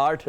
8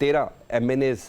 13 MNAs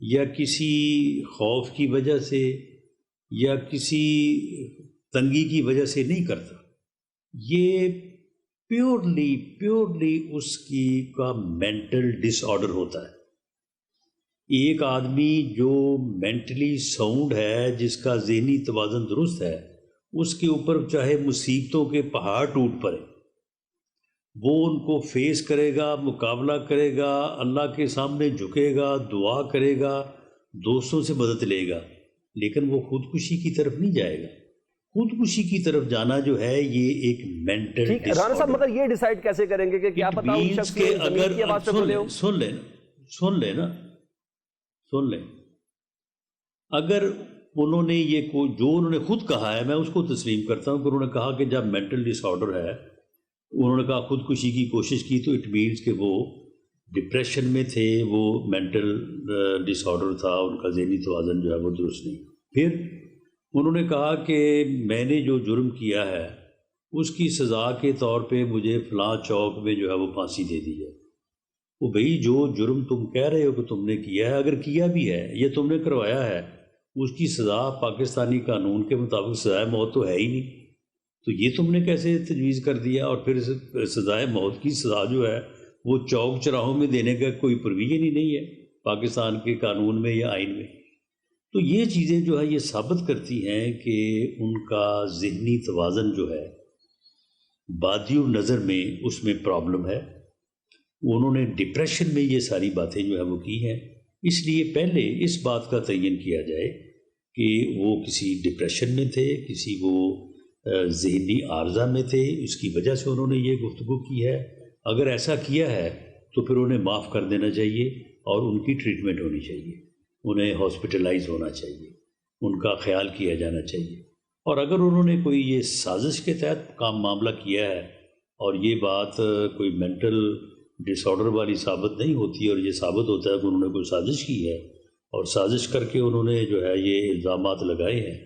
یا کسی خوف کی وجہ سے یا کسی تنگی کی وجہ سے نہیں کرتا. یہ پیورلی اس کی کا مینٹل ڈس آرڈر ہوتا ہے. ایک آدمی جو مینٹلی ساؤنڈ ہے، جس کا ذہنی توازن درست ہے، اس کے اوپر چاہے مصیبتوں کے پہاڑ ٹوٹ پڑے، وہ ان کو فیس کرے گا، مقابلہ کرے گا، اللہ کے سامنے جھکے گا، دعا کرے گا، دوستوں سے مدد لے گا، لیکن وہ خودکشی کی طرف نہیں جائے گا. خودکشی کی طرف جانا جو ہے یہ ایک مینٹل ڈس رانا صاحب، مگر یہ ڈیسائیڈ کیسے کریں گے کہ کیا پتہ ان شخص کی ضمیر کی آواز سے بولے ہو؟ سن لیں اگر انہوں نے یہ جو انہوں نے خود کہا ہے، میں اس کو تسلیم کرتا ہوں کہ انہوں نے کہا کہ جب مینٹل ڈس آرڈر ہے، انہوں نے کہا خودکشی کی کوشش کی، تو اٹ مینس کہ وہ ڈپریشن میں تھے، وہ مینٹل ڈس آرڈر تھا، ان کا ذہنی توازن جو ہے وہ درست نہیں. پھر انہوں نے کہا کہ میں نے جو جرم کیا ہے اس کی سزا کے طور پہ مجھے فلاں چوک میں جو ہے وہ پھانسی دے دی جائے. وہ بھئی جو جرم تم کہہ رہے ہو کہ تم نے کیا ہے، اگر کیا بھی ہے یا تم نے کروایا ہے، اس کی سزا پاکستانی قانون کے مطابق سزائے موت تو ہے ہی نہیں، تو یہ تم نے کیسے تجویز کر دیا؟ اور پھر سزائے موت کی سزا جو ہے وہ چوک چراہوں میں دینے کا کوئی پرویژن ہی نہیں ہے پاکستان کے قانون میں یا آئین میں. تو یہ چیزیں جو ہے یہ ثابت کرتی ہیں کہ ان کا ذہنی توازن جو ہے بادی نظر میں اس میں پرابلم ہے. انہوں نے ڈپریشن میں یہ ساری باتیں جو ہے وہ کی ہیں. اس لیے پہلے اس بات کا تعین کیا جائے کہ وہ کسی ڈپریشن میں تھے، کسی وہ ذہنی عارضہ میں تھے، اس کی وجہ سے انہوں نے یہ گفتگو کی ہے. اگر ایسا کیا ہے تو پھر انہیں معاف کر دینا چاہیے اور ان کی ٹریٹمنٹ ہونی چاہیے، انہیں ہاسپٹلائز ہونا چاہیے، ان کا خیال کیا جانا چاہیے. اور اگر انہوں نے کوئی یہ سازش کے تحت معاملہ کیا ہے اور یہ بات کوئی مینٹل ڈس آرڈر والی ثابت نہیں ہوتی اور یہ ثابت ہوتا ہے کہ انہوں نے کوئی سازش کی ہے اور سازش کر کے انہوں نے جو ہے یہ الزامات لگائے ہیں،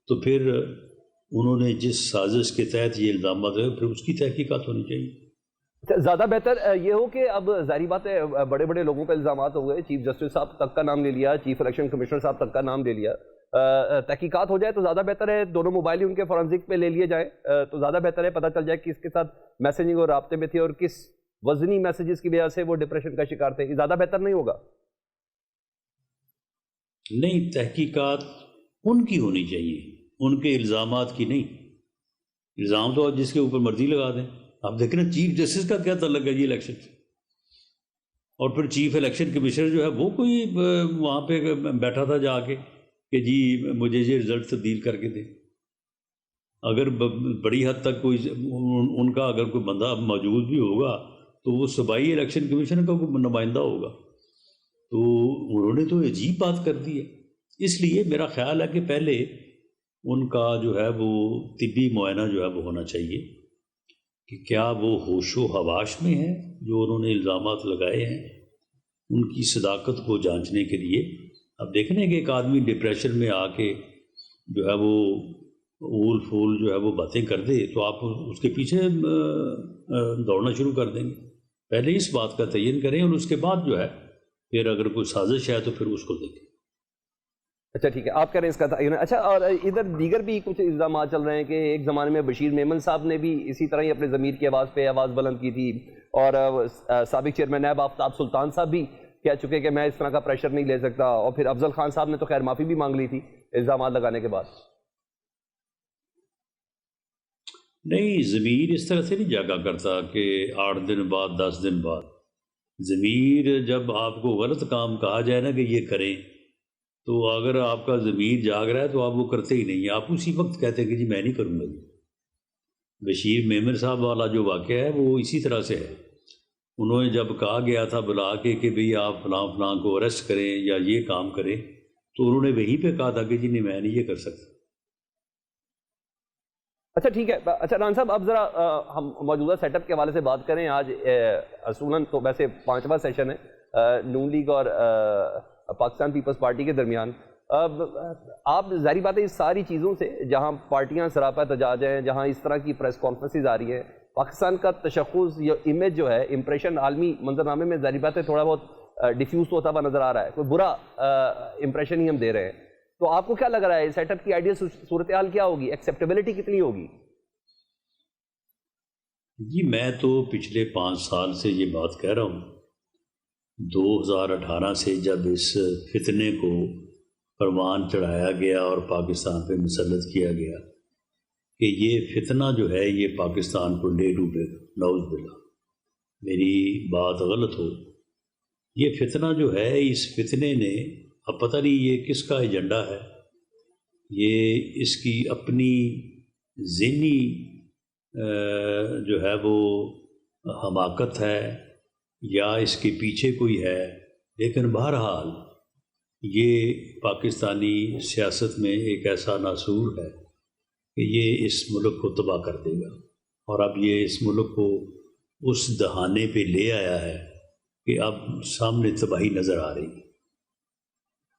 تو پھر انہوں نے جس سازش کے تحت یہ الزامات لگائے پھر اس کی تحقیقات ہونی چاہیے. زیادہ بہتر یہ ہو کہ اب ظاہری بات ہے بڑے بڑے لوگوں پہ الزامات ہوئے، چیف جسٹس صاحب تک کا نام لے لیا، چیف الیکشن کمشنر صاحب تک کا نام لے لیا، تحقیقات ہو جائے تو زیادہ بہتر ہے. دونوں موبائل ہی ان کے فورنزک پہ لے لیے جائیں تو زیادہ بہتر ہے، پتہ چل جائے کہ کس کے ساتھ میسیجنگ اور رابطے میں تھے اور کس وزنی میسیجز کی وجہ سے وہ ڈپریشن کا شکار تھے. یہ زیادہ بہتر نہیں ہوگا؟ نہیں، تحقیقات ان کی ہونی چاہیے، ان کے الزامات کی نہیں. الزام تو جس کے اوپر مرضی لگا دیں. آپ دیکھیں نا چیف جسٹس کا کیا تعلق ہے جی الیکشن سے؟ اور پھر چیف الیکشن کمشنر جو ہے وہ کوئی وہاں پہ بیٹھا تھا جا کے کہ جی مجھے یہ رزلٹ تبدیل کر کے دیں. اگر بڑی حد تک کوئی ان کا اگر کوئی بندہ موجود بھی ہوگا تو وہ صوبائی الیکشن کمیشن کا کوئی نمائندہ ہوگا. تو انہوں نے تو عجیب بات کر دی ہے. اس لیے میرا خیال ہے کہ پہلے ان کا جو ہے وہ طبی معائنہ جو ہے وہ ہونا چاہیے کہ کیا وہ ہوش و حواس میں ہیں جو انہوں نے الزامات لگائے ہیں. ان کی صداقت کو جانچنے کے لیے اب دیکھنے کہ ایک آدمی ڈپریشن میں آ کے جو ہے وہ اول پھول جو ہے وہ باتیں کر دے تو آپ اس کے پیچھے دوڑنا شروع کر دیں گے. پہلے اس بات کا تعین کریں اور اس کے بعد جو ہے پھر اگر کوئی سازش ہے تو پھر اس کو دیکھیں. اچھا ٹھیک ہے، آپ کہہ رہے ہیں اس کا تعین. اچھا، اور ادھر دیگر بھی کچھ الزامات چل رہے ہیں کہ ایک زمانے میں بشیر میمن صاحب نے بھی اسی طرح ہی اپنے ضمیر کی آواز پہ آواز بلند کی تھی، اور سابق چیئرمین نیب آفتاب سلطان صاحب بھی کہہ چکے کہ میں اس طرح کا پریشر نہیں لے سکتا، اور پھر افضل خان صاحب نے تو خیر معافی بھی مانگ لی تھی الزامات لگانے کے بعد. نہیں، ضمیر اس طرح سے نہیں جاگا کرتا کہ 8 دن بعد 10 دن بعد. ضمیر جب آپ کو غلط کام کہا جائے نا کہ یہ کریں تو اگر آپ کا ضمیر جاگ رہا ہے تو آپ وہ کرتے ہی نہیں، آپ اسی وقت کہتے ہیں کہ جی میں نہیں کروں گا. بشیر میمن صاحب والا جو واقعہ ہے وہ اسی طرح سے ہے. انہوں نے جب کہا گیا تھا بلا کے کہ بھئی آپ فلاں فلاں کو اریسٹ کریں یا یہ کام کریں تو انہوں نے وہیں پہ کہا تھا کہ جی نہیں میں نہیں یہ کر سکتا. اچھا ٹھیک ہے. اچھا ران صاحب، اب ذرا ہم موجودہ سیٹ اپ کے حوالے سے بات کریں. آج اصولاً تو ویسے 5واں سیشن ہے نون لیگ اور پاکستان پیپلز پارٹی کے درمیان. اب آپ ظاہری بات ہے اس ساری چیزوں سے جہاں پارٹیاں سراپا تجاج ہیں، جہاں اس طرح کی پریس کانفرنسز آ رہی ہیں، پاکستان کا تشخص یا امیج جو ہے، امپریشن عالمی منظرنامے میں ظاہری بات ہے تھوڑا بہت ڈیفیوز ہوتا ہوا نظر آ رہا ہے, کوئی برا امپریشن ہی ہم دے رہے ہیں. تو آپ کو کیا لگ رہا ہے سیٹ اپ کی آئیڈیا صورتحال کیا ہوگی, ایکسیپٹیبلٹی کتنی ہوگی؟ جی میں تو پچھلے 5 سال سے یہ بات کہہ رہا ہوں. 2018 سے جب اس فتنے کو پروان چڑھایا گیا اور پاکستان پہ مسلط کیا گیا کہ یہ فتنہ جو ہے یہ پاکستان کو لے ڈوبے گا, نعوذ باللہ, میری بات غلط ہو, یہ فتنہ جو ہے اس فتنے نے, اب پتہ نہیں یہ کس کا ایجنڈا ہے, یہ اس کی اپنی ذہنی جو ہے وہ حماقت ہے یا اس کے پیچھے کوئی ہے, لیکن بہرحال یہ پاکستانی سیاست میں ایک ایسا ناسور ہے کہ یہ اس ملک کو تباہ کر دے گا, اور اب یہ اس ملک کو اس دہانے پہ لے آیا ہے کہ اب سامنے تباہی نظر آ رہی ہے.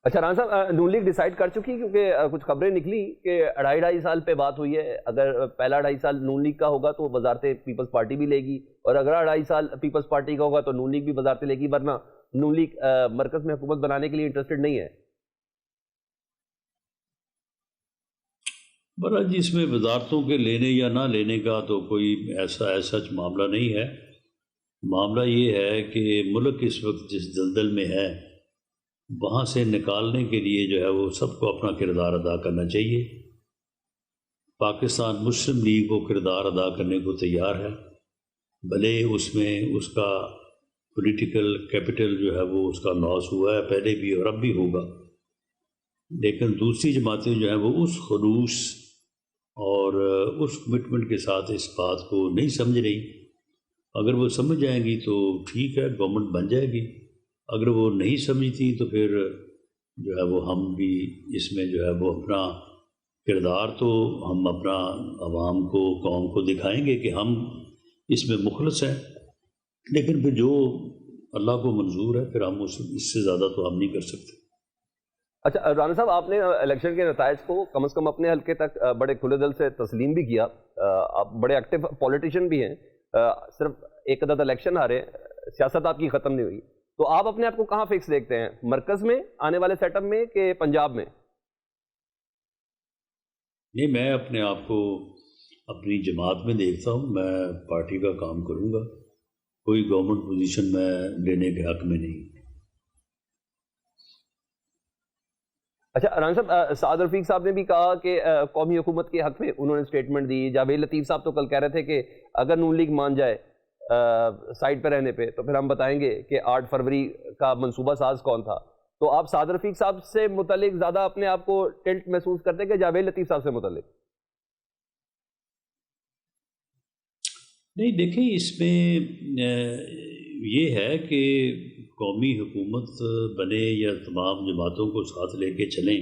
اچھا رانا صاحب, نون لیگ ڈیسائیڈ کر چکی, کیونکہ کچھ خبریں نکلی کہ 2.5 سال پہ بات ہوئی ہے, اگر پہلا 2.5 سال نون لیگ کا ہوگا تو وزارت پیپلز پارٹی بھی لے گی, اور اگر 2.5 سال پیپلز پارٹی کا ہوگا تو نون لیگ بھی وزارت لے گی, ورنہ نون لیگ مرکز میں حکومت بنانے کے لیے انٹرسٹڈ نہیں ہے. برا جی, اس میں وزارتوں کے لینے یا نہ لینے کا تو کوئی ایسا سچ معاملہ نہیں ہے. معاملہ یہ ہے کہ ملک اس وقت جس دلدل میں ہے وہاں سے نکالنے کے لیے جو ہے وہ سب کو اپنا کردار ادا کرنا چاہیے. پاکستان مسلم لیگ وہ کردار ادا کرنے کو تیار ہے, بھلے اس میں اس کا پولیٹیکل کیپٹل جو ہے وہ اس کا لاس ہوا ہے پہلے بھی اور اب بھی ہوگا, لیکن دوسری جماعتیں جو ہیں وہ اس خلوص اور اس کمٹمنٹ کے ساتھ اس بات کو نہیں سمجھ رہی. اگر وہ سمجھ جائیں گی تو ٹھیک ہے, گورنمنٹ بن جائے گی, اگر وہ نہیں سمجھتی تو پھر جو ہے وہ ہم بھی اس میں جو ہے وہ اپنا کردار تو ہم اپنا عوام کو, قوم کو دکھائیں گے کہ ہم اس میں مخلص ہیں, لیکن پھر جو اللہ کو منظور ہے پھر ہم اس سے زیادہ تو ہم نہیں کر سکتے. اچھا رانا صاحب, آپ نے الیکشن کے نتائج کو کم از کم اپنے حلقے تک بڑے کھلے دل سے تسلیم بھی کیا, آپ بڑے ایکٹیو پولیٹیشین بھی ہیں, صرف ایک عدد الیکشن ہارے, سیاست آپ کی ختم نہیں ہوئی, تو آپ اپنے آپ کو کہاں فکس دیکھتے ہیں, مرکز میں آنے والے سیٹ اپ میں کہ پنجاب میں؟ نہیں, میں اپنے آپ کو اپنی جماعت میں دیکھتا ہوں, میں پارٹی کا کام کروں گا, کوئی گورنمنٹ پوزیشن میں لینے کے حق میں نہیں. اچھا رانا صاحب, سعد رفیق صاحب نے بھی کہا کہ قومی حکومت کے حق میں انہوں نے اسٹیٹمنٹ دی, جاوید لطیف صاحب تو کل کہہ رہے تھے کہ اگر نون لیگ مان جائے سائڈ پہ رہنے پہ تو پھر ہم بتائیں گے کہ 8 فروری کا منصوبہ ساز کون تھا. تو آپ سعد رفیق صاحب سے متعلق زیادہ اپنے آپ کو ٹلٹ محسوس کرتے کہ جاوید لطیف صاحب سے متعلق؟ نہیں دیکھیں, اس میں یہ ہے کہ قومی حکومت بنے یا تمام جماعتوں کو ساتھ لے کے چلیں,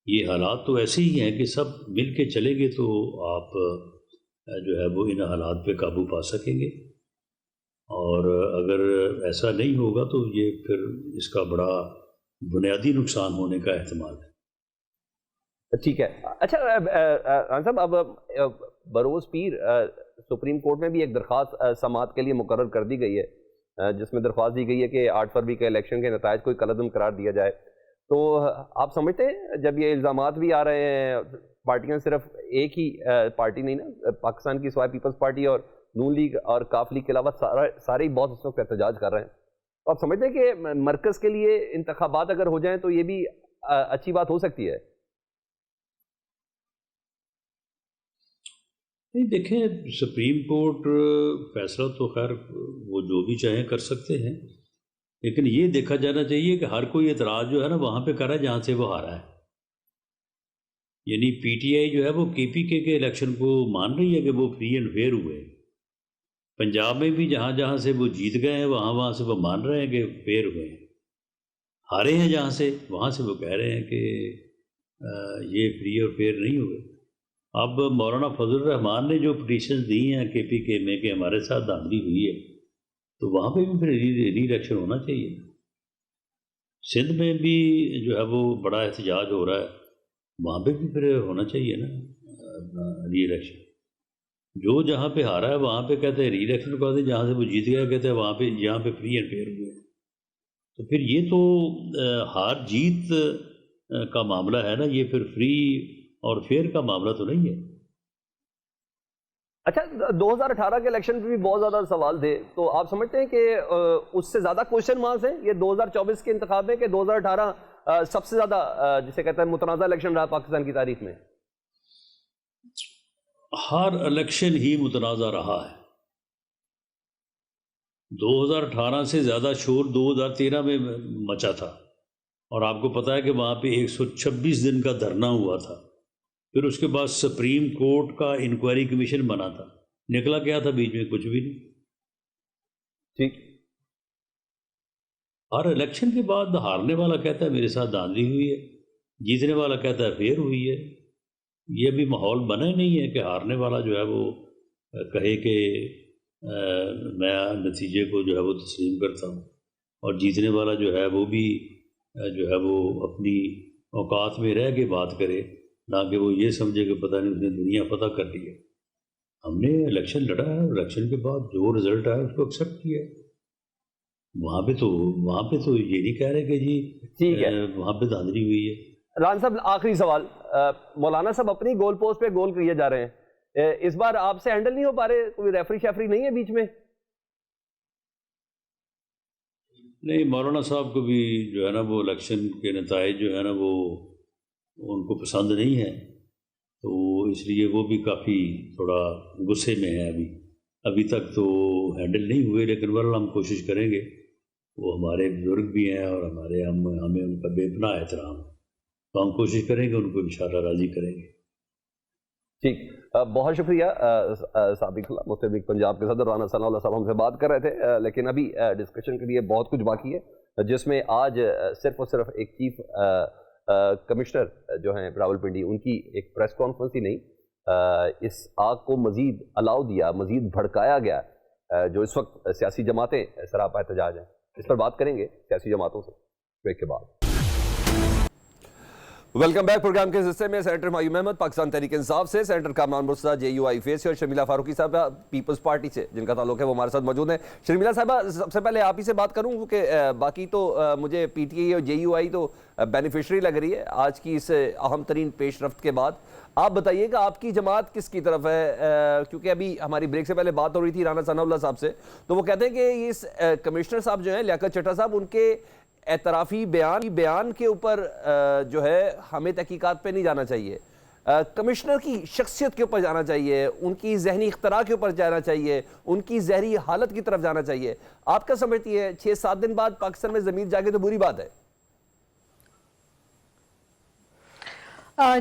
یہ حالات تو ایسے ہی ہیں کہ سب مل کے چلیں گے تو آپ جو ہے وہ ان حالات پہ قابو پا سکیں گے, اور اگر ایسا نہیں ہوگا تو یہ پھر اس کا بڑا بنیادی نقصان ہونے کا احتمال ہے. ٹھیک ہے. اچھا رانا صاحب, اب بروز پیر سپریم کورٹ میں بھی ایک درخواست سماعت کے لیے مقرر کر دی گئی ہے, جس میں درخواست دی گئی ہے کہ 8 فروری کے الیکشن کے نتائج کو کالعدم قرار دیا جائے. تو آپ سمجھتے ہیں جب یہ الزامات بھی آ رہے ہیں, پارٹیاں صرف ایک ہی پارٹی نہیں نا, پاکستان کی سوائے پیپلز پارٹی اور نون لیگ اور کاف لیگ کے علاوہ سارے ہی بہت اس وقت احتجاج کر رہے ہیں, تو آپ سمجھتے ہیں کہ مرکز کے لیے انتخابات اگر ہو جائیں تو یہ بھی اچھی بات ہو سکتی ہے؟ نہیں دیکھیں, سپریم کورٹ فیصلہ تو خیر وہ جو بھی چاہیں کر سکتے ہیں, لیکن یہ دیکھا جانا چاہیے کہ ہر کوئی اعتراض جو ہے نا وہاں پہ کرا ہے جہاں سے وہ ہارا ہے. یعنی پی ٹی آئی جو ہے وہ کے پی کے الیکشن کو مان رہی ہے کہ وہ فری اینڈ فیئر ہوئے. پنجاب میں بھی جہاں جہاں سے وہ جیت گئے ہیں وہاں سے وہ مان رہے ہیں کہ فیئر ہوئے ہیں. ہارے ہیں جہاں سے وہاں سے وہ کہہ رہے ہیں کہ یہ فری اور فیئر نہیں ہوئے. اب مولانا فضل الرحمان نے جو پٹیشنز دی ہیں کے پی کے میں کہ ہمارے ساتھ دھاندلی ہوئی ہے, تو وہاں پہ بھی پھر ری الیکشن ہونا چاہیے. سندھ میں بھی جو ہے وہ بڑا احتجاج ہو رہا ہے, وہاں پہ بھی پھر ہونا چاہیے نا ری الیکشن. جو جہاں پہ ہارا ہے وہاں پہ کہتے ہیں ری الیکشن کر دیں, جہاں سے وہ جیت گیا کہتے ہیں وہاں پہ جہاں پہ فری اینڈ فیئر ہوئے. تو پھر یہ تو ہار جیت کا معاملہ ہے نا، یہ پھر فری اور فیئر کا معاملہ تو نہیں ہے۔ اچھا، 2018 کے الیکشن پہ بھی بہت زیادہ سوال تھے، تو آپ سمجھتے ہیں کہ اس سے زیادہ کوشچن مارکس ہیں یہ 2024 کے انتخاب میں، کہ 2018 سب سے زیادہ جسے کہتے ہیں متنازع الیکشن رہا پاکستان کی تاریخ میں؟ ہر الیکشن ہی متنازع رہا ہے۔ 2018 سے زیادہ شور 2013 میں مچا تھا، اور آپ کو پتہ ہے کہ وہاں پہ 126 دن کا دھرنا ہوا تھا۔ پھر اس کے بعد سپریم کورٹ کا انکوائری کمیشن بنا تھا، نکلا کیا تھا بیچ میں؟ کچھ بھی نہیں۔ ٹھیک، ہر الیکشن کے بعد ہارنے والا کہتا ہے میرے ساتھ دھاندلی ہوئی ہے، جیتنے والا کہتا ہے فیئر ہوئی ہے۔ یہ ابھی ماحول بنا ہی نہیں ہے کہ ہارنے والا جو ہے وہ کہے کہ میں نتیجے کو جو ہے وہ تسلیم کرتا ہوں، اور جیتنے والا جو ہے وہ بھی جو ہے وہ اپنی اوقات میں رہ کے بات کرے، نہ کہ وہ یہ سمجھے کہ پتہ نہیں اس نے دنیا فتح کر لی ہے۔ ہم نے الیکشن لڑا ہے، اور الیکشن کے بعد جو رزلٹ آیا اس کو ایکسیپٹ کیا ہے۔ وہاں پہ تو یہ نہیں کہہ رہے کہ جی ٹھیک ہے، وہاں پہ دھاندلی ہوئی ہے۔ ران صاحب آخری سوال، مولانا صاحب اپنی گول پوسٹ پہ گول کیے جا رہے ہیں، اس بار آپ سے ہینڈل نہیں ہو پا رہے؟ کوئی ریفری شیفری نہیں ہے بیچ میں؟ نہیں، مولانا صاحب کو بھی جو ہے نا وہ الیکشن کے نتائج جو ہے نا وہ ان کو پسند نہیں ہے، تو اس لیے وہ بھی کافی تھوڑا غصے میں ہے۔ ابھی تک تو ہینڈل نہیں ہوئے، لیکن بہرحال ہم کوشش کریں گے۔ وہ ہمارے بزرگ بھی ہیں اور ہمیں ان کا بے پناہ احترام ہے، تو ہم کوشش کریں گے ان کو انشاءاللہ راضی کریں گے۔ ٹھیک، بہت شکریہ سابق مستبق پنجاب کے صدر رانا ثناء اللہ صاحب ہم سے بات کر رہے تھے، لیکن ابھی ڈسکشن کے لیے بہت کچھ باقی ہے، جس میں آج صرف اور صرف ایک چیف کمشنر جو ہیں راولپنڈی، ان کی ایک پریس کانفرنس ہی نہیں، اس آگ کو مزید الاؤ دیا، مزید بھڑکایا گیا، جو اس وقت سیاسی جماعتیں سراپا احتجاج ہیں۔ اس پر بات کریں گے سیاسی جماعتوں سے بریک کے بعد۔ Welcome back. پروگرام کے حصے میں سینیٹر ہمایوں محمد پاکستان تحریک انصاف سے، senator Kamran Murtaza JUI F سے، اور شرمیلا فاروقی صاحبہ پیپلز پارٹی سے جن کا تعلق ہے وہ ہمارے ساتھ موجود ہیں۔ شرمیلا صاحبہ، سب سے پہلے آپ ہی سے بات کروں کیونکہ باقی تو مجھے PTI اور JUI تو بینیفیشری لگ رہی ہے آج کی اس اہم ترین پیش رفت کے بعد۔ آپ بتائیے کہ آپ کی جماعت کس کی طرف ہے؟ کیونکہ ابھی ہماری بریک سے پہلے بات ہو رہی تھی رانا ثناء اللہ صاحب سے، تو وہ کہتے ہیں کہ اس کمشنر صاحب جو ہیں لیاقت چٹھا صاحب، ان کے اعترافی بیان کے اوپر جو ہے ہمیں تحقیقات پہ نہیں جانا چاہیے، کمشنر کی شخصیت کے اوپر جانا چاہیے، ان کی ذہنی اختراع کے اوپر جانا چاہیے، ان کی ذہنی حالت کی طرف جانا چاہیے۔ آپ کیا سمجھتی ہے 6-7 دن بعد پاکستان میں ضمیر جاگے تو بری بات ہے؟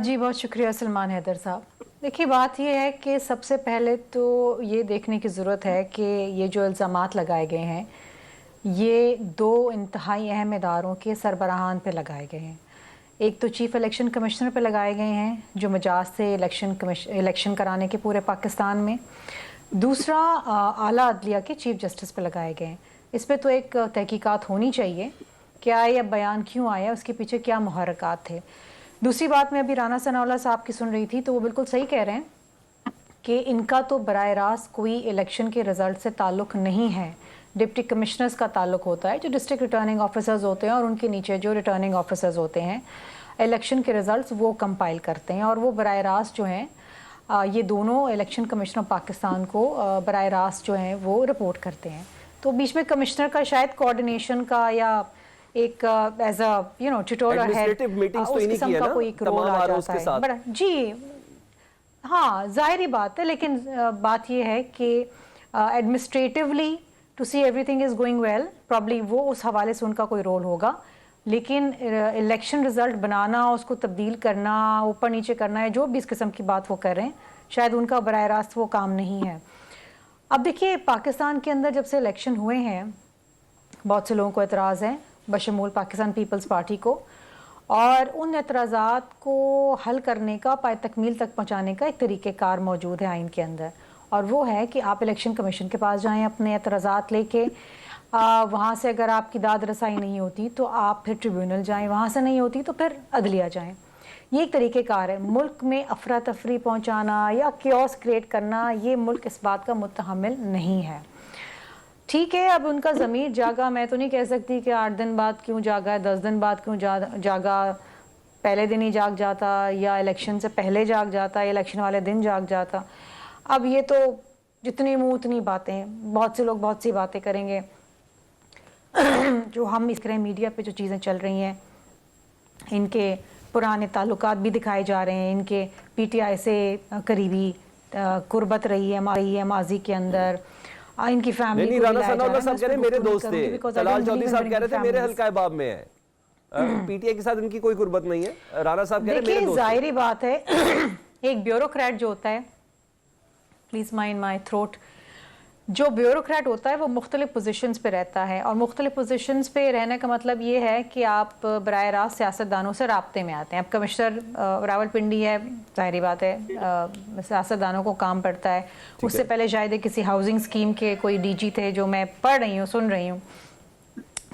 جی بہت شکریہ سلمان حیدر صاحب۔ دیکھیے بات یہ ہے کہ سب سے پہلے تو یہ دیکھنے کی ضرورت ہے کہ یہ جو الزامات لگائے گئے ہیں یہ 2 انتہائی اہم اداروں کے سربراہان پہ لگائے گئے ہیں۔ ایک تو چیف الیکشن کمشنر پہ لگائے گئے ہیں جو مجاز سے الیکشن کرانے کے پورے پاکستان میں، دوسرا اعلیٰ عدلیہ کے چیف جسٹس پہ لگائے گئے ہیں۔ اس پہ تو ایک تحقیقات ہونی چاہیے کہ یہ بیان کیوں آیا، اس کے پیچھے کیا محرکات تھے۔ دوسری بات میں ابھی رانا ثناء اللہ صاحب کی سن رہی تھی تو وہ بالکل صحیح کہہ رہے ہیں کہ ان کا تو براہ راست کوئی الیکشن کے رزلٹ سے تعلق نہیں ہے، ڈپٹی کمشنرز کا تعلق ہوتا ہے جو ڈسٹرکٹ ریٹرننگ آفیسرز ہوتے ہیں، اور ان کے نیچے جو ریٹرننگ آفیسرز ہوتے ہیں الیکشن کے رزلٹس وہ کمپائل کرتے ہیں، اور وہ براہ راست جو ہیں یہ دونوں الیکشن کمشنر پاکستان کو براہ راست جو ہیں وہ رپورٹ کرتے ہیں۔ تو بیچ میں کمشنر کا شاید کوارڈینیشن کا یا ایک ایز اے ٹیوٹور ہیڈ اس قسم کا کوئی ایک رول آ جاتا ہے بڑا۔ جی ہاں ظاہری بات ہے، لیکن بات یہ ہے کہ administratively to see everything is going well, probably وہ اس حوالے سے ان کا کوئی رول ہوگا، لیکن الیکشن رزلٹ بنانا، اس کو تبدیل کرنا، اوپر نیچے کرنا ہے، جو بھی اس قسم کی بات وہ کر رہے ہیں شاید ان کا براہ راست وہ کام نہیں ہے۔ اب دیکھیے پاکستان کے اندر جب سے الیکشن ہوئے ہیں بہت سے لوگوں کو اعتراض ہیں بشمول پاکستان پیپلز پارٹی کو، اور ان اعتراضات کو حل کرنے کا، پائے تکمیل تک پہنچانے کا ایک طریقہ کار موجود ہے آئین کے اندر، اور وہ ہے کہ آپ الیکشن کمیشن کے پاس جائیں اپنے اعتراضات لے کے، وہاں سے اگر آپ کی داد رسائی نہیں ہوتی تو آپ پھر ٹریبیونل جائیں، وہاں سے نہیں ہوتی تو پھر عدلیہ جائیں۔ یہ ایک طریقہ کار ہے۔ ملک میں افراتفری پہنچانا یا کیوس کریٹ کرنا، یہ ملک اس بات کا متحمل نہیں ہے۔ ٹھیک ہے، اب ان کا ضمیر جاگا، میں تو نہیں کہہ سکتی کہ 8 دن بعد کیوں جاگا ہے، 10 دن بعد کیوں جاگا، پہلے دن ہی جاگ جاتا یا الیکشن سے پہلے جاگ جاتا یا الیکشن والے دن جاگ جاتا. اب یہ تو جتنی منہ اتنی باتیں، بہت سے لوگ بہت سی باتیں کریں گے. جو ہم اس طرح میڈیا پہ جو چیزیں چل رہی ہیں، ان کے پرانے تعلقات بھی دکھائے جا رہے ہیں، ان کے پی ٹی آئی سے قریبی قربت رہی ہے ماضی کے اندر، ان کی فیملی نہیں کو رانا بھی لایا ثناء جا اللہ رہا ہے. صاحب کہہ رہے ہیں میرے دوست تھے، طلال چودھری صاحب کہہ رہے تھے میرے حلقہ باب میں ہے. پی ٹی آئی کے ساتھ ان کی کوئی قربت نہیں ہے. رانا صاحب کہہ رہے ہیں میرے دیکھیے دوست تھے. ظاہری بات ہے، ایک بیوروکریٹ جو ہوتا ہے، پلیز مائنڈ مائی تھروٹ، جو بیوروکریٹ ہوتا ہے وہ مختلف پوزیشنز پہ رہتا ہے، اور مختلف پوزیشنز پہ رہنے کا مطلب یہ ہے کہ آپ براہ راست سیاستدانوں سے رابطے میں آتے ہیں. اب کمشنر راولپنڈی ہے، ظاہری بات ہے سیاستدانوں کو کام پڑتا ہے. اس سے پہلے شاید کسی ہاؤسنگ اسکیم کے کوئی ڈی جی تھے، جو میں پڑھ رہی ہوں، سن رہی ہوں،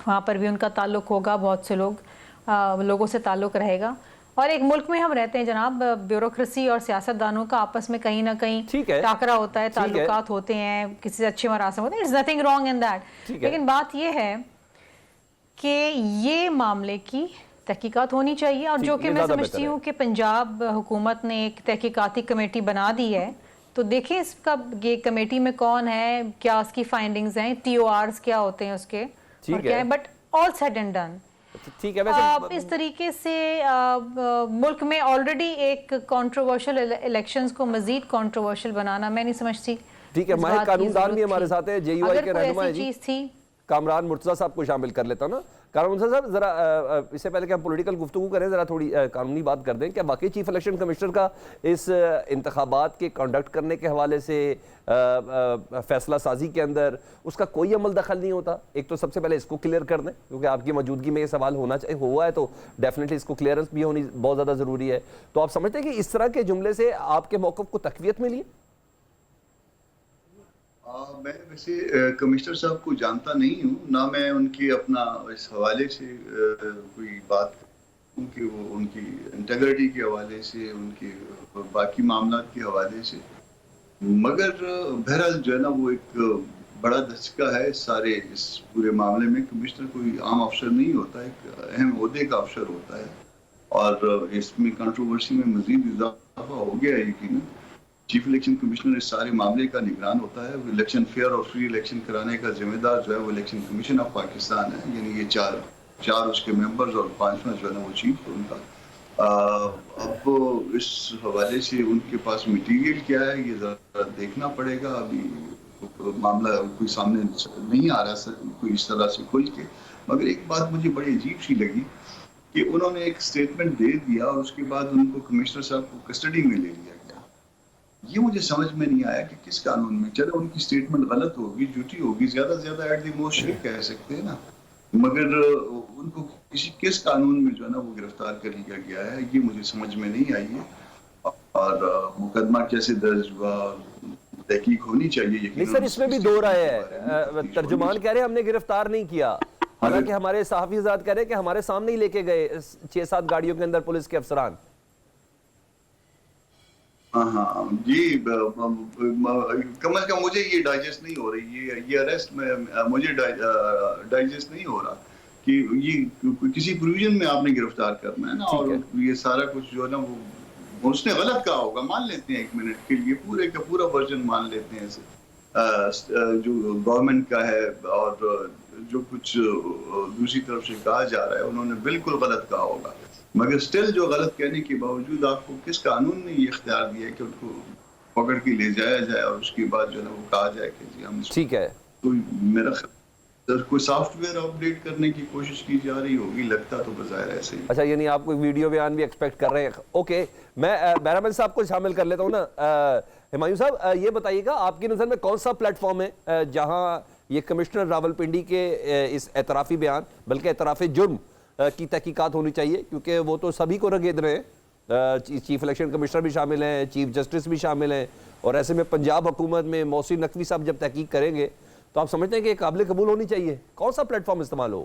وہاں پر بھی ان کا تعلق ہوگا، بہت سے لوگوں سے تعلق رہے گا. اور ایک ملک میں ہم رہتے ہیں جناب، بیوروکریسی اور سیاستدانوں کا آپس میں کہیں نہ کہیں ٹاکرا ہوتا ہے، تعلقات ہوتے ہیں، کسی سے اچھے مراسم ہوتے ہیں. It's nothing wrong in that. لیکن بات یہ ہے کہ یہ معاملے کی تحقیقات ہونی چاہیے، اور جو کہ میں سمجھتی ہوں کہ پنجاب حکومت نے ایک تحقیقاتی کمیٹی بنا دی ہے. تو دیکھیں اس کا یہ کمیٹی میں کون ہے، کیا اس کی فائنڈنگز ہیں، ٹی او آرز کیا ہوتے ہیں اس کے، اور کیا ہے. But all said and done, ٹھیک ہے. ویسے اس طریقے سے ملک میں آلریڈی ایک کنٹروورشل الیکشنز کو مزید کنٹروورشل بنانا میں نہیں سمجھتی. ٹھیک ہے، ماہر قانون دان بھی ہمارے ساتھ ہیں، جے یو آئی کے رہنما ہیں جی، چیز تھی. کامران مرتضیٰ صاحب کو شامل کر لیتا ہوں نا. کامران مرتضیٰ صاحب ذرا اس سے پہلے کہ ہم پولیٹیکل گفتگو کریں، ذرا تھوڑی قانونی بات کر دیں. کیا واقعی چیف الیکشن کمشنر کا اس انتخابات کے کنڈکٹ کرنے کے حوالے سے فیصلہ سازی کے اندر اس کا کوئی عمل دخل نہیں ہوتا؟ ایک تو سب سے پہلے اس کو کلیئر کر دیں، کیونکہ آپ کی موجودگی میں یہ سوال ہونا چاہیے، ہوا ہے تو ڈیفینیٹلی اس کو کلیئرنس بھی ہونی بہت زیادہ ضروری ہے. تو آپ سمجھتے ہیں کہ اس طرح کے جملے سے آپ کے موقف کو تقویت ملی؟ میں ویسے کمشنر صاحب کو جانتا نہیں ہوں، نہ میں ان کی اپنا اس حوالے سے کوئی بات، کیونکہ وہ ان کی انٹیگریٹی کے حوالے سے، ان کے باقی معاملات کے حوالے سے، مگر بہرحال جو ہے نا وہ ایک بڑا دھچکا ہے سارے اس پورے معاملے میں. کمشنر کوئی عام افسر نہیں ہوتا، ایک اہم عہدے کا افسر ہوتا ہے، اور اس میں کنٹروورسی میں مزید اضافہ ہو گیا یقیناً. چیف الیکشن کمشنر اس سارے معاملے کا نگران ہوتا ہے. الیکشن فیئر اور فری الیکشن کرانے کا ذمہ دار جو ہے وہ الیکشن کمیشن آف پاکستان ہے، یعنی یہ چار اس کے ممبرز اور 5واں جو ہے نا وہ چیف ان کا. اب اس حوالے سے ان کے پاس مٹیریل کیا ہے یہ ذرا دیکھنا پڑے گا. ابھی معاملہ کوئی سامنے نہیں آ رہا کوئی اس طرح سے کھل کے. مگر ایک بات مجھے بڑی عجیب سی لگی کہ انہوں نے ایک سٹیٹمنٹ دے دیا اور اس کے بعد ان کو کمشنر صاحب کو کسٹڈی میں لے لیا گیا. یہ مجھے سمجھ میں نہیں آیا کہ کس قانون میں. چلو ان کی سٹیٹمنٹ غلط ہوگی، جھوٹی ہوگی، زیادہ سے زیادہ ایٹ دی موسٹ شریف کہہ سکتے ہیں نا، مگر ان کو کس قانون میں جو ہے نا وہ گرفتار کر لیا گیا ہے یہ مجھے سمجھ میں نہیں آئی ہے. اور مقدمہ کیسے درج ہوا، تحقیق ہونی چاہیے. نہیں سر، اس میں بھی دو رائے ہے. ترجمان کہہ رہے ہیں ہم نے گرفتار نہیں کیا، حالانکہ ہمارے صحافی حضرات کہہ رہے ہیں کہ ہمارے سامنے ہی لے کے گئے 6-7 گاڑیوں کے اندر پولیس کے افسران. ہاں جی، کم از کم مجھے یہ ڈائجسٹ نہیں ہو رہی، یہ اریسٹ میں مجھے ڈائجسٹ نہیں ہو رہا کہ یہ کسی پروویژن میں آپ نے گرفتار کرنا ہے نا، اور یہ سارا کچھ جو ہے نا وہ اس نے غلط کہا ہوگا، مان لیتے ہیں 1 منٹ کے لیے، پورے کا پورا ورژن مان لیتے ہیں جو گورنمنٹ کا ہے اور جو کچھ دوسری طرف سے کہا جا رہا ہے انہوں نے بالکل غلط کہا ہوگا. مگر سٹل جو غلط کہنے کے باوجود آپ کو کس قانون نے یہ اختیار دیا ہے کہ ان کو پکڑ کے لے جایا جائے اور اس کے بعد جو ہے وہ کہا جائے کہ جی ہم ٹھیک ہے. تو میرا کوئی سافٹ ویئر اپ ڈیٹ کرنے کی کوشش کی جا رہی ہوگی، لگتا تو بظاہر ایسے ہی. اچھا، یعنی آپ کو ویڈیو بیان بھی ایکسپیکٹ کر رہے ہیں. اوکے، میں بہرامل صاحب کو شامل کر لیتا ہوں نا. ہمایوں صاحب یہ بتائیے گا آپ کی نظر میں کون سا پلیٹ فارم ہے جہاں یہ کمشنر راولپنڈی کے اس اعترافی بیان بلکہ اعتراف جرم کی تحقیقات ہونی چاہیے، کیونکہ وہ تو سبھی کو رگید رہے ہیں، چیف الیکشن کمشنر بھی شامل ہیں، چیف جسٹس بھی شامل ہیں، اور ایسے میں پنجاب حکومت میں محسن نقوی صاحب جب تحقیق کریں گے تو آپ سمجھتے ہیں کہ یہ قابل قبول ہونی چاہیے؟ کون سا پلیٹ فارم استعمال ہو؟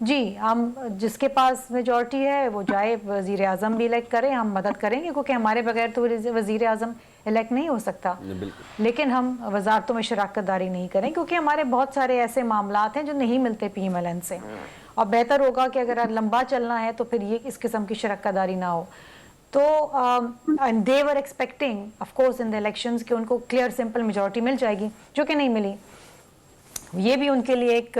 جی ہم جس کے پاس میجورٹی ہے وہ جائے وزیر اعظم بھی الیکٹ کریں, ہم مدد کریں گے کیونکہ ہمارے بغیر تو وزیر اعظم الیکٹ نہیں ہو سکتا, لیکن ہم وزارتوں میں شراکت داری نہیں کریں کیونکہ ہمارے بہت سارے ایسے معاملات ہیں جو نہیں ملتے پی ایم ایل این سے, اور بہتر ہوگا کہ اگر لمبا چلنا ہے تو پھر یہ اس قسم کی شراکت داری نہ ہو. تو they were expecting of course in the elections کہ ان کو کلیئر سمپل میجورٹی مل جائے گی, جو کہ نہیں ملی. یہ بھی ان کے لیے ایک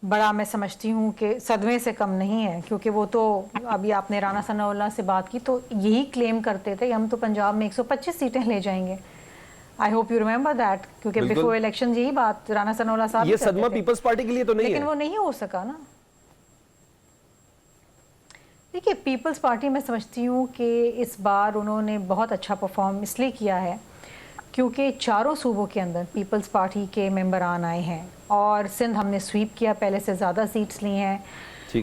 بڑا میں سمجھتی ہوں کہ صدمے سے کم نہیں ہے, کیونکہ وہ تو ابھی آپ نے رانا ثناء اللہ سے بات کی تو یہی کلیم کرتے تھے ہم تو پنجاب میں 125 سیٹیں لے جائیں گے. I hope you remember that, کیونکہ بیفور الیکشن یہی بات رانا ثناء اللہ صاحب یہ صدمہ پیپلز پارٹی کے لیے تو نہیں ہے, لیکن وہ نہیں ہو سکا نا. دیکھیے پیپلز پارٹی میں سمجھتی ہوں کہ اس بار انہوں نے بہت اچھا پرفارم اس لیے کیا ہے کیونکہ چاروں صوبوں کے اندر پیپلز پارٹی کے ممبران آئے ہیں, اور سندھ ہم نے سویپ کیا, پہلے سے زیادہ سیٹس لی ہیں.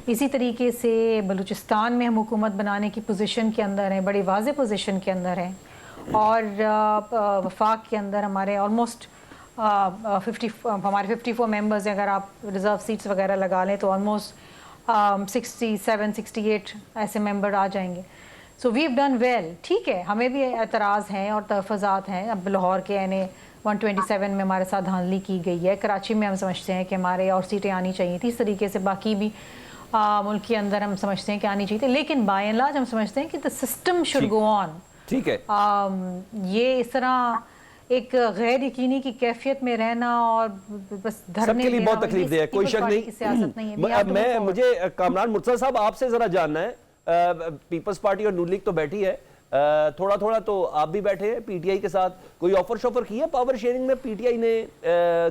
اسی طریقے سے بلوچستان میں ہم حکومت بنانے کی پوزیشن کے اندر ہیں, بڑی واضح پوزیشن کے اندر ہیں, اور وفاق کے اندر ہمارے آلموسٹ ہمارے 54 ممبرز ہیں, اگر آپ ریزرو سیٹس وغیرہ لگا لیں تو آلموسٹ 67-68 ایسے ممبر آ جائیں گے. So we've done well. ٹھیک ہے ہمیں بھی اعتراض ہیں اور تحفظات ہیں. اب لاہور کے این اے 127 میں ہمارے ساتھ دھاندلی کی گئی ہے, کراچی میں ہم سمجھتے ہیں کہ ہمارے اور سیٹیں آنی چاہیے تھی, اس طریقے سے باقی بھی ملک کے اندر ہم سمجھتے ہیں کہ آنی چاہیے تھی, لیکن بائی اینڈ لارج ہم سمجھتے ہیں کہ the system should go on. ٹھیک ہے یہ اس طرح ایک غیر یقینی کی کیفیت میں رہنا اور بس دھرنے سب کے لیے بہت تکلیف دہ ہے, کوئی شک سیاست نہیں. مجھے کامران مرتضیٰ صاحب آپ سے ذرا جاننا ہے, پیپلز پارٹی اور نون لیگ تو بیٹھی ہے, تھوڑا تھوڑا تو آپ بھی بیٹھے ہیں پی ٹی آئی کے ساتھ, کوئی آفر شوفر کی ہے پاور شیئرنگ میں پی ٹی آئی نے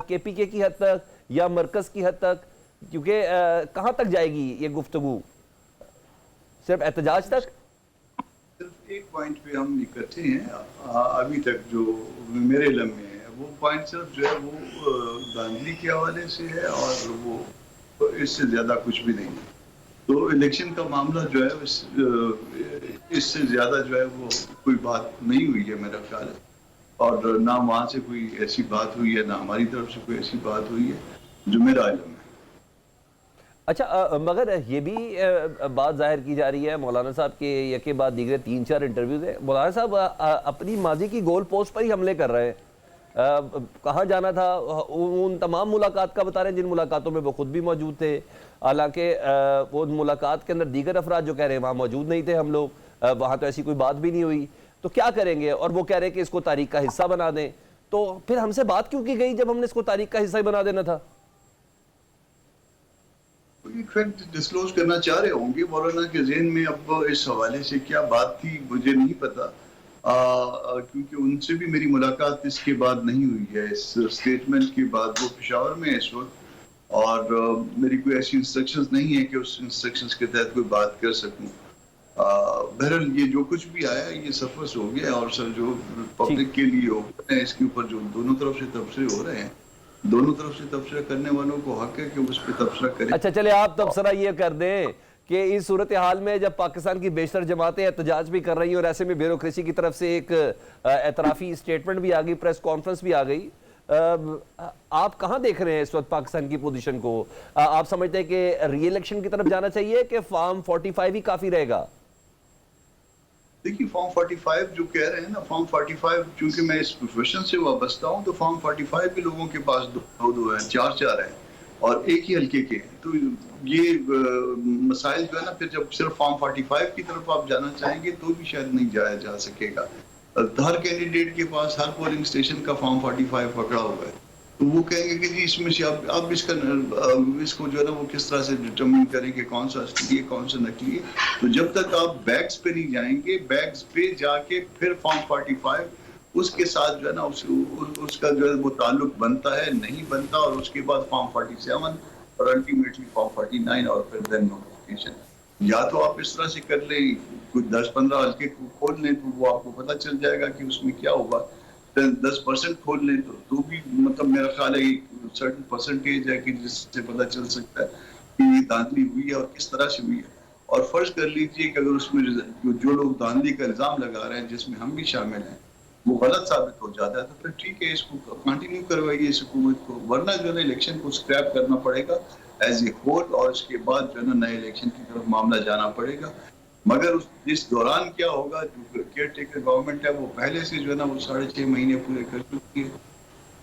کے پی کے کی حد تک یا مرکز کی حد تک, کیونکہ کہاں تک جائے گی یہ گفتگو, صرف احتجاج تک؟ صرف ایک پوائنٹ پہ ہم اکٹھے ہیں ابھی تک جو میرے علم میں ہے, وہ پوائنٹ صرف جو ہے وہ دھاندلی کے حوالے سے ہے اور وہ اس سے زیادہ کچھ بھی نہیں ہے. تو الیکشن کا معاملہ جو ہے اس سے زیادہ جو ہے وہ کوئی بات نہیں ہوئی ہے میرا خیال ہے, اور نہ وہاں سے کوئی ایسی بات ہوئی ہے, نہ ہماری طرف سے کوئی ایسی بات ہوئی ہے جو میرا علم ہے. اچھا مگر یہ بھی بات ظاہر کی جا رہی ہے مولانا صاحب کے یکے بعد دیگرے 3-4 انٹرویوز ہیں, مولانا صاحب اپنی ماضی کی گول پوسٹ پر ہی حملے کر رہے ہیں. کہاں جانا تھا ان تمام ملاقات کا بتا رہے ہیں جن ملاقاتوں میں وہ خود بھی موجود تھے, حالانکہ وہ ملاقات کے اندر دیگر افراد جو کہہ رہے ہیں وہاں موجود نہیں تھے ہم لوگ, وہاں تو ایسی کوئی بات بھی نہیں ہوئی, تو کیا کریں گے؟ اور وہ کہہ رہے ہیں کہ اس کو تاریخ کا حصہ بنا دیں, تو پھر ہم سے بات کیوں کی گئی جب ہم نے اس کو تاریخ کا حصہ ہی بنا دینا تھا؟ ایک فیکٹ ڈسکلوز کرنا چاہ رہے ہوں گے, مولانا کے ذہن میں اب اس حوالے سے کیا بات تھی مجھے نہیں پتا, کیونکہ ان سے بھی میری ملاقات اس کے بعد نہیں ہوئی ہے, اس سٹیٹمنٹ کے بعد. وہ پشاور میں ہے اس وقت, اور میری کوئی ایسی انسٹرکشنز نہیں ہے کہ اس انسٹرکشنز کے تحت کوئی بات کر سکوں. بہرحال یہ جو کچھ بھی آیا یہ سفر ہو گیا, اور سر جو پبلک کے لیے ہو رہے ہیں اس کے اوپر جو دونوں طرف سے تبصرے ہو رہے ہیں, دونوں طرف سے تبصرہ کرنے والوں کو حق ہے کہ اس پہ تبصرہ کریں. اچھا چلے آپ تبصرہ یہ کر دیں کہ اس صورتحال میں جب پاکستان کی بیشتر جماعتیں احتجاج بھی کر رہی ہیں اور ایسے میں بیوروکریسی کی طرف سے ایک اعترافی اسٹیٹمنٹ بھی آ گئی, پریس کانفرنس بھی آ گئی, آپ کہاں دیکھ رہے ہیں اس وقت پاکستان کی پوزیشن کو؟ آپ سمجھتے ہیں کہ ری الیکشن کی طرف جانا چاہیے کہ فارم 45 ہی کافی رہے گا؟ دیکھیے فارم 45 جو کہہ رہے ہیں نا, فارم 45 چونکہ میں اس پروفیشن سے وابستہ ہوں تو فارم 45 بھی لوگوں کے پاس دو ہیں, 4 ہیں اور ایک ہی حلقے کے ہیں. تو یہ مسائل جو ہے نا پھر جب صرف فارم 45 کی طرف آپ جانا چاہیں گے تو بھی شاید نہیں جایا جا سکے گا. ہر کینڈیڈیٹ کے پاس ہر پولنگ اسٹیشن کا فارم 45 پکڑا ہوا ہے, تو وہ کہیں گے کہ جی اس میں سے اب اس کو جو ہے نا وہ کس طرح سے ڈٹرمن کریں کہ کون سا اصلی ہے کون سا نقلی ہے. تو جب تک آپ بیگز پہ نہیں جائیں گے, بیگز پہ جا کے پھر فارم 45 اس کے ساتھ جو ہے نا اس کا جو ہے وہ تعلق بنتا ہے نہیں بنتا, اور اس کے بعد فارم 47 اور الٹیمیٹلی فارم 49 اور پھر دین نوٹیفیکیشن. یا تو آپ اس طرح سے کر لیں, کچھ 10-15 حلقے کھول لیں تو وہ آپ کو پتہ چل جائے گا کہ اس میں کیا ہوگا. 10% کھول لیں تو بھی مطلب میرا خیال ہے ایک سرٹن پرسنٹیج ہے کہ جس سے پتہ چل سکتا ہے کہ یہ دھاندلی ہوئی ہے اور کس طرح سے ہوئی ہے. اور فرض کر لیجئے کہ اگر اس میں جو لوگ دھاندلی کا الزام لگا رہے ہیں جس میں ہم بھی شامل ہیں وہ غلط ثابت ہو جاتا ہے تو پھر ٹھیک ہے اس کو کنٹینیو کروائیے اس حکومت کو, ورنہ جو ہے الیکشن کو اسکریپ کرنا پڑے گا. ایز اے ہول, اور اس کے بعد جو ہے نا نئے الیکشن کی طرف معاملہ جانا پڑے گا. مگر اس دوران کیا ہوگا, جو کیئر ٹیکر گورنمنٹ ہے وہ پہلے سے جو ہے نا وہ 6.5 مہینے پورے کر چکی ہے.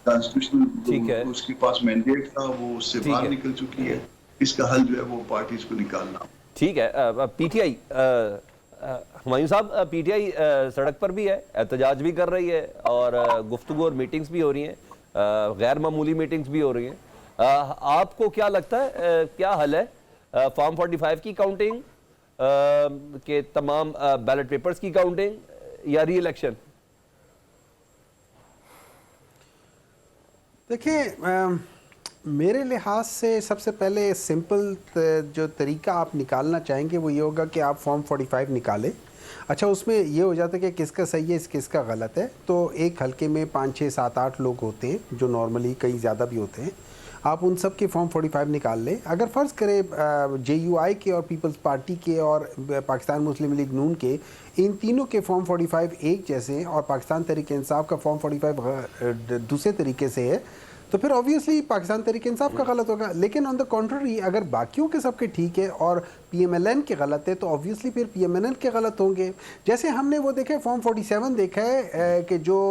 کانسٹیٹیوشنل اس کے پاس مینڈیٹ تھا, وہ اس سے باہر نکل چکی ہے. اس کا حل جو ہے وہ پارٹیز کو نکالنا. ٹھیک ہے. پی ٹی آئی, ہمایوں صاحب, پی ٹی آئی سڑک پر بھی ہے, احتجاج بھی کر رہی ہے, اور گفتگو اور میٹنگز بھی ہو رہی ہیں, غیر معمولی میٹنگز بھی ہو رہی ہیں. آپ کو کیا لگتا ہے کیا حل ہے فارم 45 کی کاؤنٹنگ کے تمام بیلٹ پیپرز کی کاؤنٹنگ یا ری الیکشن؟ دیکھیں, میرے لحاظ سے سب سے پہلے سمپل جو طریقہ آپ نکالنا چاہیں گے وہ یہ ہوگا کہ آپ فارم 45 نکالیں. اچھا, اس میں یہ ہو جاتا ہے کہ کس کا صحیح ہے کس کا غلط ہے. تو ایک حلقے میں 5 6 7 8 لوگ ہوتے ہیں جو نارملی کئی زیادہ بھی ہوتے ہیں. آپ ان سب کے فارم 45 نکال لیں. اگر فرض کریں جے یو آئی کے اور پیپلز پارٹی کے اور پاکستان مسلم لیگ نون کے, ان تینوں کے فارم 45 ایک جیسے ہیں اور پاکستان تحریک انصاف کا فارم 45 دوسرے طریقے سے ہے, تو پھر آبویسلی پاکستان تحریک انصاف کا غلط ہوگا. لیکن آن دا کنٹرری اگر باقیوں کے سب کے ٹھیک ہے اور پی ایم ایل این کے غلط ہے تو آبویسلی پھر پی ایم ایل این کے غلط ہوں گے. جیسے ہم نے وہ دیکھا ہے فارم 47 دیکھا ہے کہ جو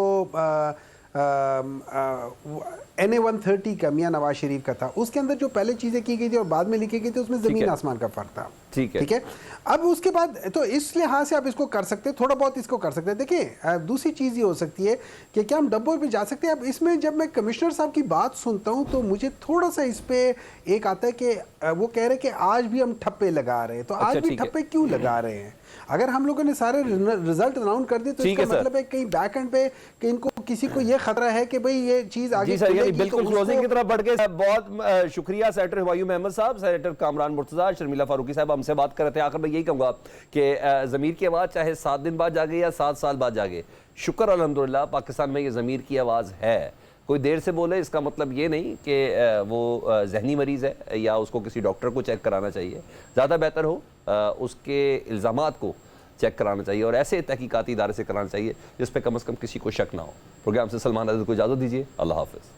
این اے 130 کا میاں نواز شریف کا تھا, اس کے اندر جو پہلے چیزیں کی گئی تھی اور بعد میں لکھی گئی تھی اس میں زمین آسمان کا فرق تھا. ٹھیک ہے. اب اس کے بعد تو اس لحاظ سے آپ اس کو کر سکتے ہیں, تھوڑا بہت اس کو کر سکتے ہیں. دیکھیں, دوسری چیز یہ ہو سکتی ہے کہ کیا ہم ڈبوں پہ جا سکتے ہیں. اب اس میں جب میں کمشنر صاحب کی بات سنتا ہوں تو مجھے تھوڑا سا اس پہ ایک آتا ہے کہ وہ کہہ رہے کہ آج بھی ہم ٹھپے لگا رہے ہیں. تو آج بھی ٹھپے کیوں لگا رہے ہیں؟ اگر ہم لوگوں نے سارے رزلٹ اناؤنس کر دیے تو اس کا مطلب ہے کہیں بیک اینڈ پہ کہ ان کو کسی کو یہ خطرہ ہے کہ بھئی یہ چیز آگے چلے گی. بالکل کلوزنگ کی طرف بڑھ کے بہت شکریہ سینیٹر ہمایوں محمد صاحب, سینیٹر کامران مرتضیٰ, شرمیلا فاروقی صاحب ہم سے بات کر رہے تھے. آخر میں یہی کہوں گا کہ ضمیر کی آواز چاہے 7 دن بعد جاگے یا 7 سال بعد جاگے, شکر الحمدللہ پاکستان میں یہ ضمیر کی آواز ہے. کوئی دیر سے بولے اس کا مطلب یہ نہیں کہ وہ ذہنی مریض ہے یا اس کو کسی ڈاکٹر کو چیک کرانا چاہیے. زیادہ بہتر ہو اس کے الزامات کو چیک کرانا چاہیے اور ایسے تحقیقاتی ادارے سے کرانا چاہیے جس پہ کم از کم کسی کو شک نہ ہو. پروگرام سے سلمان عزیز کو اجازت دیجیے. اللہ حافظ.